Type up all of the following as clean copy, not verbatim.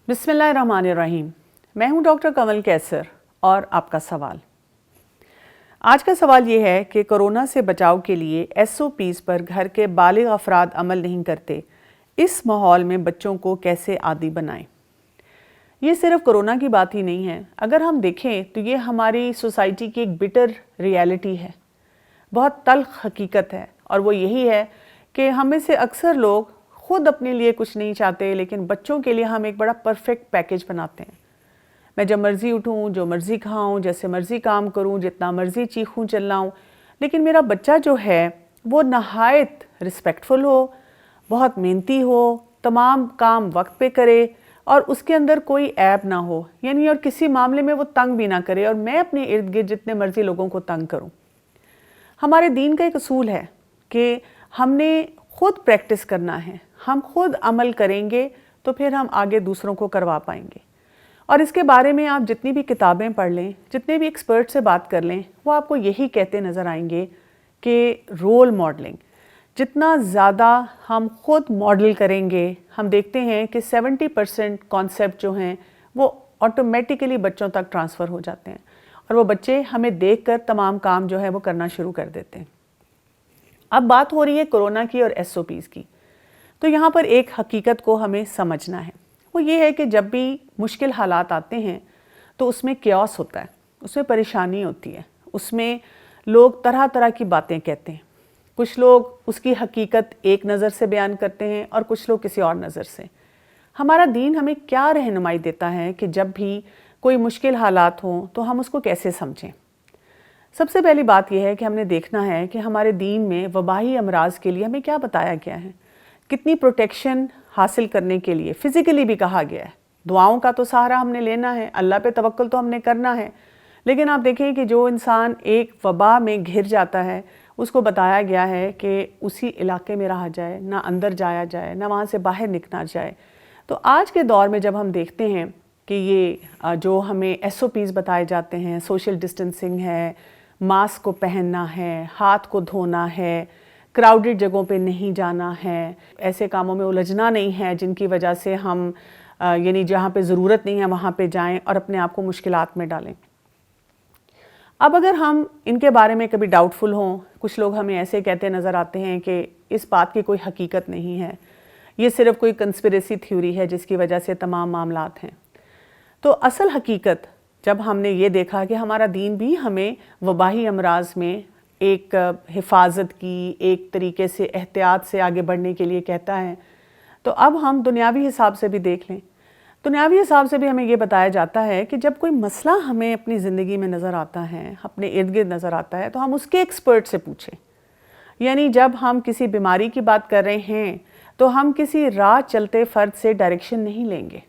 बिस्मिल्लाहिर्रहमानिर्रहीम। मैं हूं डॉक्टर कमल कैसर और आपका सवाल। आज का सवाल ये है कि कोरोना से बचाव के लिए SOPs पर घर के बालिग अफराद अमल नहीं करते, इस माहौल में बच्चों को कैसे आदी बनाएं। ये सिर्फ कोरोना की बात ही नहीं है, अगर हम देखें तो ये हमारी सोसाइटी की एक बिटर रियलिटी है, बहुत तल्ख हकीकत है। और वो यही है कि हम में से अक्सर लोग खुद अपने लिए कुछ नहीं चाहते, लेकिन बच्चों के लिए हम एक बड़ा परफेक्ट पैकेज बनाते हैं। मैं जब मर्ज़ी उठूं, जो मर्ज़ी खाऊं, जैसे मर्ज़ी काम करूं, जितना मर्ज़ी चीखूं चिल्लाऊं, लेकिन मेरा बच्चा जो है वो नहायत रिस्पेक्टफुल हो, बहुत मेहनती हो, तमाम काम वक्त पे करे और उसके अंदर कोई ऐब ना हो, यानी और किसी मामले में वो तंग भी ना करे और मैं अपने इर्द गिर्द जितने मर्ज़ी लोगों को तंग करूं। हमारे दीन का एक असूल है कि हमने खुद प्रैक्टिस करना है, हम खुद अमल करेंगे तो फिर हम आगे दूसरों को करवा पाएंगे। और इसके बारे में आप जितनी भी किताबें पढ़ लें, जितने भी एक्सपर्ट से बात कर लें, वो आपको यही कहते नज़र आएंगे कि रोल मॉडलिंग जितना ज़्यादा हम खुद मॉडल करेंगे, हम देखते हैं कि 70% कॉन्सेप्ट जो हैं वो ऑटोमेटिकली बच्चों तक ट्रांसफ़र हो जाते हैं और वो बच्चे हमें देखकर तमाम काम जो है वो करना शुरू कर देते हैं। अब बात हो रही है कोरोना की और SOPs की, तो यहाँ पर एक हकीकत को हमें समझना है। वो ये है कि जब भी मुश्किल हालात आते हैं तो उसमें क्यास होता है, उसमें परेशानी होती है, उसमें लोग तरह तरह की बातें कहते हैं। कुछ लोग उसकी हकीकत एक नज़र से बयान करते हैं और कुछ लोग किसी और नज़र से। हमारा दीन हमें क्या रहनुमाई देता है कि जब भी कोई मुश्किल हालात हों तो हम उसको कैसे समझें। सबसे पहली बात यह है कि हमने देखना है कि हमारे दीन में वबाही अमराज के लिए हमें क्या बताया गया है, कितनी प्रोटेक्शन हासिल करने के लिए फिज़िकली भी कहा गया है। दुआओं का तो सहारा हमने लेना है, अल्लाह पे तवक्कुल तो हमने करना है, लेकिन आप देखें कि जो इंसान एक वबा में घिर जाता है उसको बताया गया है कि उसी इलाके में रहा जाए, ना अंदर जाया जाए, ना वहाँ से बाहर निकला जाए। तो आज के दौर में जब हम देखते हैं कि ये जो हमें SOPs बताए जाते हैं, सोशल डिस्टेंसिंग है, मास्क को पहनना है, हाथ को धोना है, क्राउडेड जगहों पे नहीं जाना है, ऐसे कामों में उलझना नहीं है जिनकी वजह से हम यानी जहाँ पे ज़रूरत नहीं है वहाँ पे जाएं और अपने आप को मुश्किलात में डालें। अब अगर हम इनके बारे में कभी डाउटफुल हों, कुछ लोग हमें ऐसे कहते नज़र आते हैं कि इस बात की कोई हकीकत नहीं है, ये सिर्फ कोई कंस्पिरेसी थ्योरी है जिसकी वजह से तमाम मामलात हैं। तो असल हकीकत जब हमने ये देखा कि हमारा दीन भी हमें वबाही अमराज में एक हिफाजत की, एक तरीके से एहतियात से आगे बढ़ने के लिए कहता है, तो अब हम दुनियावी हिसाब से भी देख लें। दुनियावी हिसाब से भी हमें ये बताया जाता है कि जब कोई मसला हमें अपनी ज़िंदगी में नज़र आता है, अपने इर्द गिर्द नज़र आता है, तो हम उसके एक्सपर्ट से पूछें। यानी जब हम किसी बीमारी की बात कर रहे हैं तो हम किसी राह चलते फ़र्द से डायरेक्शन नहीं लेंगे।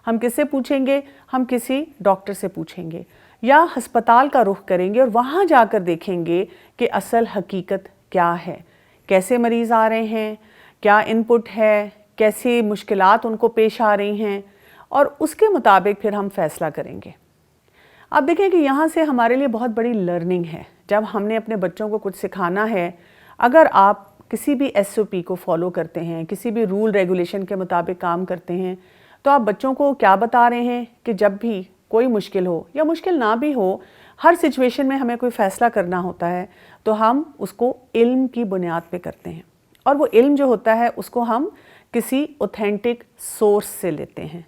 हम किससे पूछेंगे? हम किसी डॉक्टर से पूछेंगे या हस्पताल का रुख करेंगे और वहाँ जाकर देखेंगे कि असल हकीकत क्या है, कैसे मरीज़ आ रहे हैं, क्या इनपुट है, कैसी मुश्किलात उनको पेश आ रही हैं, और उसके मुताबिक फिर हम फैसला करेंगे। आप देखें कि यहाँ से हमारे लिए बहुत बड़ी लर्निंग है। जब हमने अपने बच्चों को कुछ सिखाना है, अगर आप किसी भी SOP को फॉलो करते हैं, किसी भी रूल रेगुलेशन के मुताबिक काम करते हैं, तो आप बच्चों को क्या बता रहे हैं कि जब भी कोई मुश्किल हो या मुश्किल ना भी हो, हर सिचुएशन में हमें कोई फ़ैसला करना होता है तो हम उसको इल्म की बुनियाद पे करते हैं, और वो इल्म जो होता है उसको हम किसी ऑथेंटिक सोर्स से लेते हैं।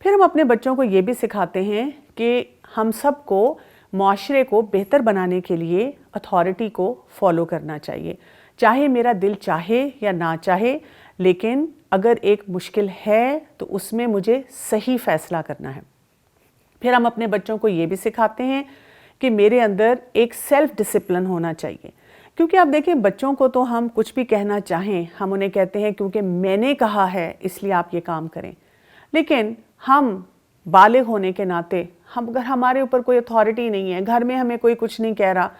फिर हम अपने बच्चों को ये भी सिखाते हैं कि हम सबको माशरे को बेहतर बनाने के लिए अथॉरिटी को फॉलो करना चाहिए, चाहे मेरा दिल चाहे या ना चाहे, लेकिन अगर एक मुश्किल है तो उसमें मुझे सही फ़ैसला करना है। फिर हम अपने बच्चों को ये भी सिखाते हैं कि मेरे अंदर एक सेल्फ डिसिप्लिन होना चाहिए, क्योंकि आप देखें बच्चों को तो हम कुछ भी कहना चाहें, हम उन्हें कहते हैं क्योंकि मैंने कहा है इसलिए आप ये काम करें, लेकिन हम बालिग होने के नाते हम अगर हमारे ऊपर कोई अथॉरिटी नहीं है, घर में हमें कोई कुछ नहीं कह रहा,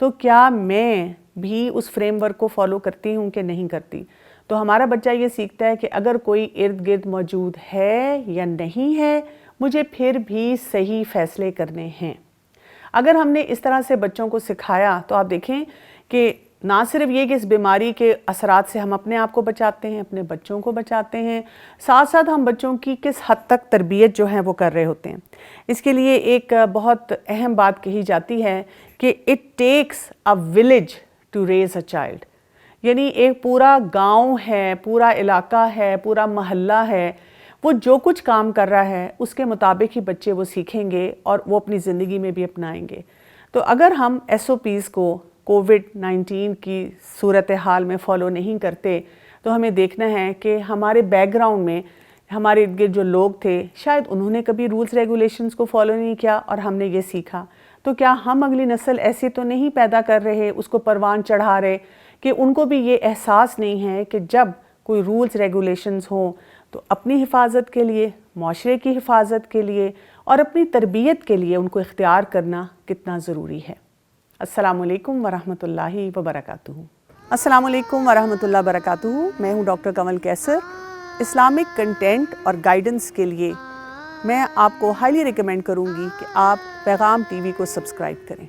तो क्या मैं भी उस फ्रेमवर्क को फॉलो करती हूँ कि नहीं करती। तो हमारा बच्चा ये सीखता है कि अगर कोई इर्द गिर्द मौजूद है या नहीं है, मुझे फिर भी सही फ़ैसले करने हैं। अगर हमने इस तरह से बच्चों को सिखाया तो आप देखें कि نہ صرف یہ کہ اس بیماری کے اثرات سے ہم اپنے آپ کو بچاتے ہیں، اپنے بچوں کو بچاتے ہیں، ساتھ ساتھ ہم بچوں کی کس حد تک تربیت جو ہے وہ کر رہے ہوتے ہیں۔ اس کے لیے ایک بہت اہم بات کہی جاتی ہے کہ it takes a village to raise a child, یعنی ایک پورا گاؤں ہے، پورا علاقہ ہے، پورا محلہ ہے، وہ جو کچھ کام کر رہا ہے اس کے مطابق ہی بچے وہ سیکھیں گے اور وہ اپنی زندگی میں بھی اپنائیں گے۔ تو اگر ہم SOPs کو کووڈ-19 کی صورتحال میں فالو نہیں کرتے تو ہمیں دیکھنا ہے کہ ہمارے بیک گراؤنڈ میں ہمارے ارد گرد جو لوگ تھے شاید انہوں نے کبھی رولز ریگولیشنز کو فالو نہیں کیا اور ہم نے یہ سیکھا، تو کیا ہم اگلی نسل ایسی تو نہیں پیدا کر رہے، اس کو پروان چڑھا رہے کہ ان کو بھی یہ احساس نہیں ہے کہ جب کوئی رولز ریگولیشنز ہوں تو اپنی حفاظت کے لیے، معاشرے کی حفاظت کے لیے اور اپنی تربیت کے لیے ان کو اختیار کرنا کتنا ضروری ہے۔ السلام علیکم ورحمۃ اللہ وبرکاتہ۔ السلام علیکم ورحمۃ اللہ وبرکاتہ۔ میں ہوں ڈاکٹر کنول کیسر۔ اسلامک کنٹینٹ اور گائیڈنس کے لیے میں آپ کو ہائیلی ریکمینڈ کروں گی کہ آپ پیغام TV کو سبسکرائب کریں۔